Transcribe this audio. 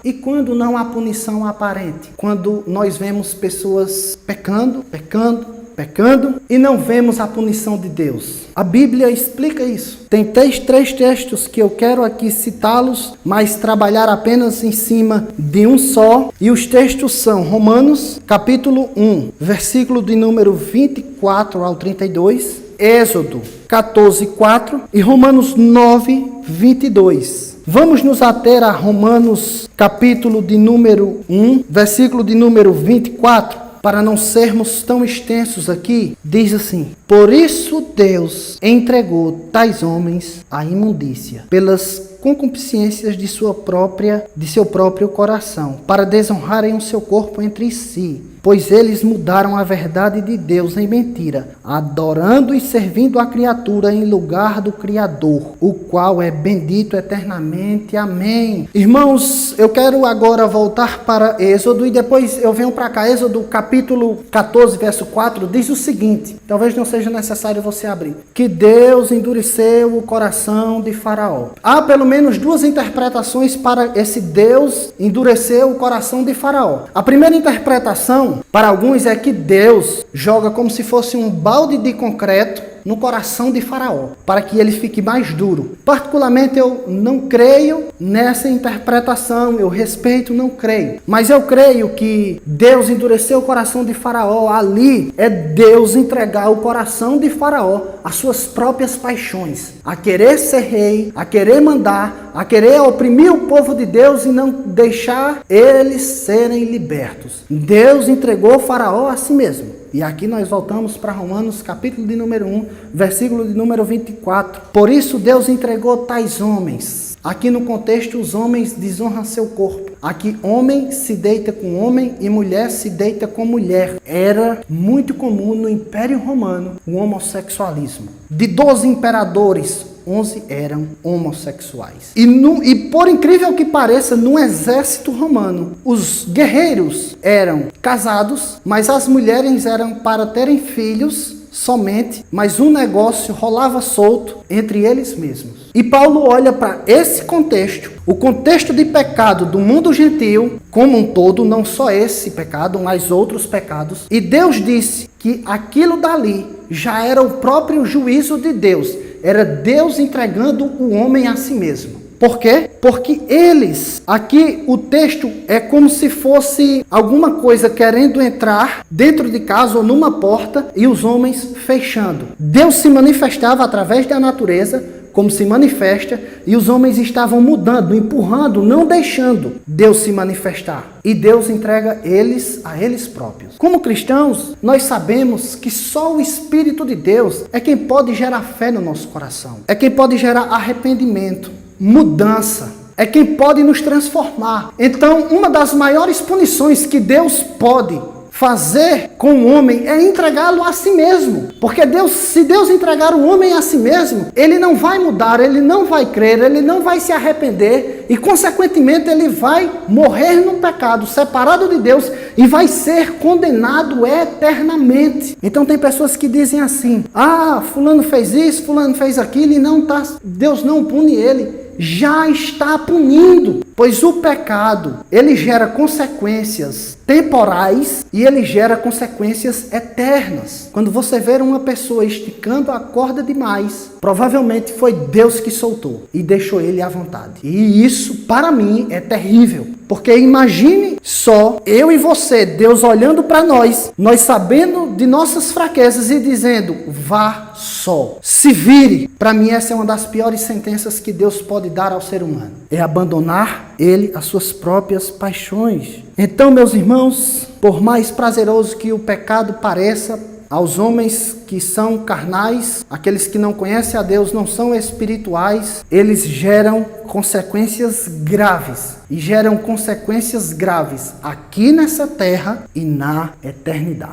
E quando não há punição aparente? Quando nós vemos pessoas pecando e não vemos a punição de Deus. A Bíblia explica isso. Tem três textos que eu quero aqui citá-los, mas trabalhar apenas em cima de um só. E os textos são Romanos, capítulo 1, versículo de número 24 ao 32, Êxodo 14, 4 e Romanos 9, 22. Vamos nos ater a Romanos, capítulo de número 1, versículo de número 24. Para não sermos tão extensos aqui, diz assim: por isso Deus entregou tais homens à imundícia, pelas concupiscências de seu próprio coração, para desonrarem o seu corpo entre si. Pois eles mudaram a verdade de Deus em mentira, adorando e servindo a criatura em lugar do Criador, o qual é bendito eternamente. Amém. Irmãos, eu quero agora voltar para Êxodo e depois eu venho para cá. Êxodo capítulo 14, verso 4, diz o seguinte, talvez não seja necessário você abrir, que Deus endureceu o coração de Faraó. Há pelo menos duas interpretações para esse Deus endureceu o coração de Faraó. A primeira interpretação para alguns é que Deus joga como se fosse um balde de concreto no coração de Faraó, para que ele fique mais duro. Particularmente eu não creio nessa interpretação, eu respeito, não creio. Mas eu creio que Deus endureceu o coração de Faraó. Ali é Deus entregar o coração de Faraó às suas próprias paixões, a querer ser rei, a querer mandar, a querer oprimir o povo de Deus e não deixar eles serem libertos. Deus entregou Faraó a si mesmo. E aqui nós voltamos para Romanos, capítulo de número 1, versículo de número 24. Por isso Deus entregou tais homens. Aqui no contexto, os homens desonram seu corpo. Aqui, homem se deita com homem e mulher se deita com mulher. Era muito comum no Império Romano o homossexualismo. De 12 imperadores, 11 eram homossexuais. E por incrível que pareça, no exército romano, os guerreiros eram casados, mas as mulheres eram para terem filhos somente, mas um negócio rolava solto entre eles mesmos. E Paulo olha para esse contexto, o contexto de pecado do mundo gentil como um todo, não só esse pecado, mas outros pecados. E Deus disse que aquilo dali já era o próprio juízo de Deus. Era Deus entregando o homem a si mesmo. Por quê? Porque eles, aqui o texto é como se fosse alguma coisa querendo entrar dentro de casa ou numa porta e os homens fechando. Deus se manifestava através da natureza, como se manifesta, e os homens estavam mudando, empurrando, não deixando Deus se manifestar. E Deus entrega eles a eles próprios. Como cristãos, nós sabemos que só o Espírito de Deus é quem pode gerar fé no nosso coração. É quem pode gerar arrependimento, mudança. É quem pode nos transformar. Então, uma das maiores punições que Deus pode fazer com o homem é entregá-lo a si mesmo. Porque se Deus entregar o homem a si mesmo, ele não vai mudar, ele não vai crer, ele não vai se arrepender e, consequentemente, ele vai morrer no pecado, separado de Deus e vai ser condenado eternamente. Então tem pessoas que dizem assim: fulano fez isso, fulano fez aquilo e Deus não pune ele. Já está punindo, pois o pecado, ele gera consequências temporais e ele gera consequências eternas. Quando você ver uma pessoa esticando a corda demais, provavelmente foi Deus que soltou e deixou ele à vontade. E isso, para mim, é terrível. Porque imagine só, eu e você, Deus olhando para nós sabendo de nossas fraquezas e dizendo: vá só, se vire. Para mim, essa é uma das piores sentenças que Deus pode dar ao ser humano. É abandonar ele às suas próprias paixões. Então, meus irmãos, por mais prazeroso que o pecado pareça aos homens que são carnais, aqueles que não conhecem a Deus, não são espirituais, eles geram consequências graves. E geram consequências graves aqui nessa terra e na eternidade.